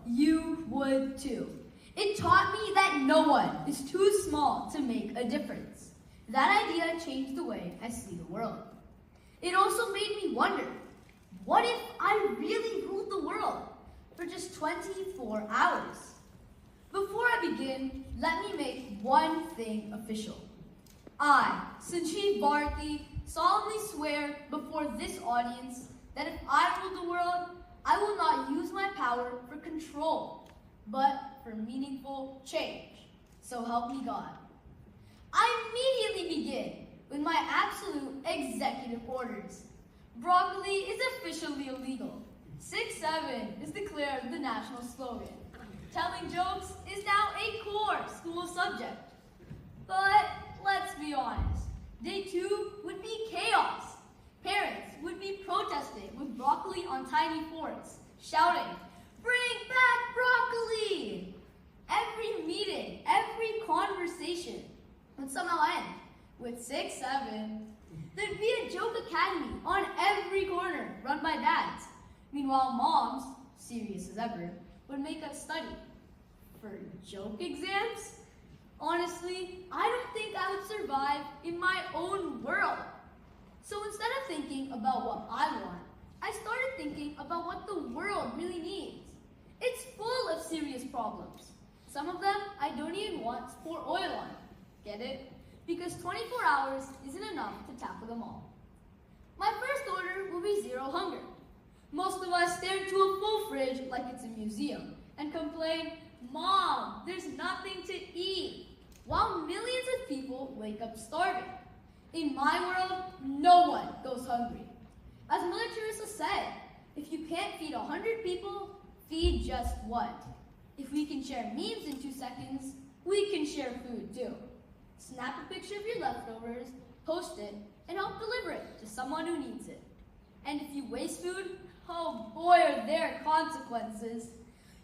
you would too. It taught me that no one is too small to make a difference. That idea changed the way I see the world. It also made me wonder, what if I really ruled the world for just 24 hours? Before I begin, let me make one thing official. I, Sanjeev Bharathi, solemnly swear before this audience that if I rule the world, I will not use my power for control, but for meaningful change. So help me God. I immediately begin with my absolute executive orders. Broccoli is officially illegal. 6-7 is declared the national slogan. Telling jokes is now a core school subject. But let's be honest, day 2 would be chaos. Parents would be protesting with broccoli on tiny forks, shouting, "Bring back broccoli!" Every meeting, every conversation would somehow end with 6-7. There'd be a joke academy on every corner run by dads. Meanwhile, moms, serious as ever, would make us study. For joke exams? Honestly, I don't think I would survive in my own world. So instead of thinking about what I want, I started thinking about what the world really needs. It's full of serious problems. Some of them I don't even want to pour oil on. Get it? Because 24 hours isn't enough to tackle them all. My first order will be zero hunger. Most of us stare into a full fridge like it's a museum and complain, "Mom, there's nothing to eat," while millions of people wake up starving. In my world, no one goes hungry. As Mother Teresa said, if you can't feed 100 people, feed just one. If we can share memes in 2 seconds, we can share food too. Snap a picture of your leftovers, post it, and help deliver it to someone who needs it. And if you waste food, oh boy are there consequences.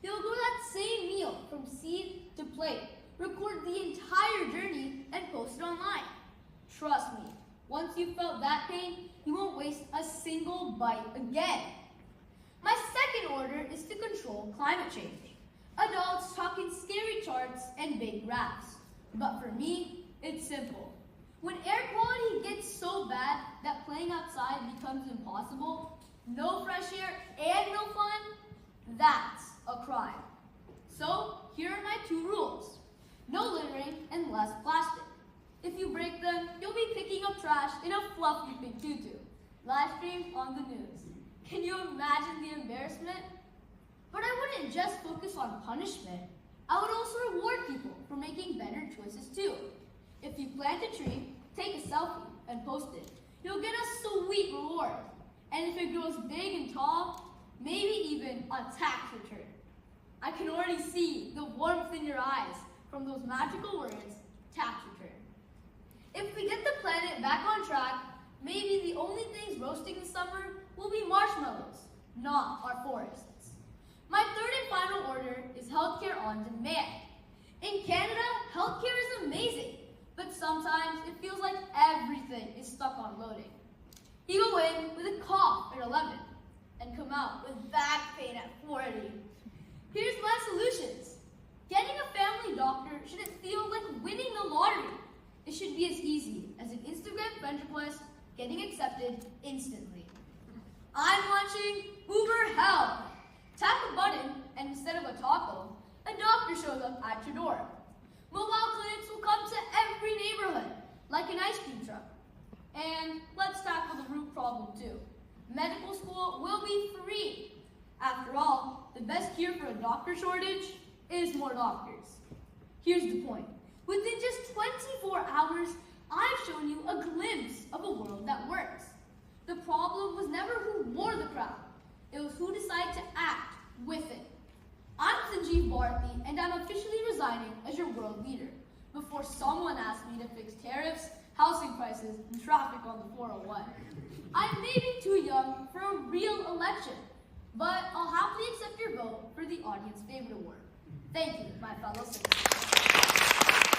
You'll go that same meal from seed to plate, record the entire journey, and post it online. Trust me, once you've felt that pain, you won't waste a single bite again. My second order is to control climate change. Adults talking scary charts and big graphs. But for me, it's simple. When air quality gets so bad that playing outside becomes impossible, no fresh air and no fun, that's a crime. So here are my 2 rules. No littering and less plastic. If you break them, you'll be picking up trash in a fluffy pink tutu. Live stream on the news. Can you imagine the embarrassment? But I wouldn't just focus on punishment. I would also reward people for making better choices too. If you plant a tree, take a selfie and post it. You'll get a sweet reward. And if it grows big and tall, maybe even a tax return. I can already see the warmth in your eyes from those magical words, tax return. If we get the planet back on track, maybe the only things roasting this summer will be marshmallows, not our forests. My third and final order is healthcare on demand. In Canada, healthcare is amazing, but sometimes it feels like everything is stuck on loading. You go in with a cough at 11 and come out with back pain at 40. Here's my solutions. Getting a family doctor shouldn't feel like winning the lottery. It should be as easy as an Instagram friend request getting accepted instantly. I'm launching Uber Health. Tap a button, and instead of a taco, a doctor shows up at your door. Mobile clinics will come to every neighborhood, like an ice cream truck. And let's tackle the root problem too. Medical school will be free. After all, the best cure for a doctor shortage is more doctors. Here's the point. Within just 24 hours, I've shown you a glimpse of a world that works. The problem was never who wore the crown. It was who decided to act with it. I'm Sanjeev Bharathi, and I'm officially resigning as your world leader before someone asks me to fix tariffs, housing prices, and traffic on the 401. I may be too young for a real election, but I'll happily accept your vote for the Audience Favorite Award. Thank you, my fellow citizens.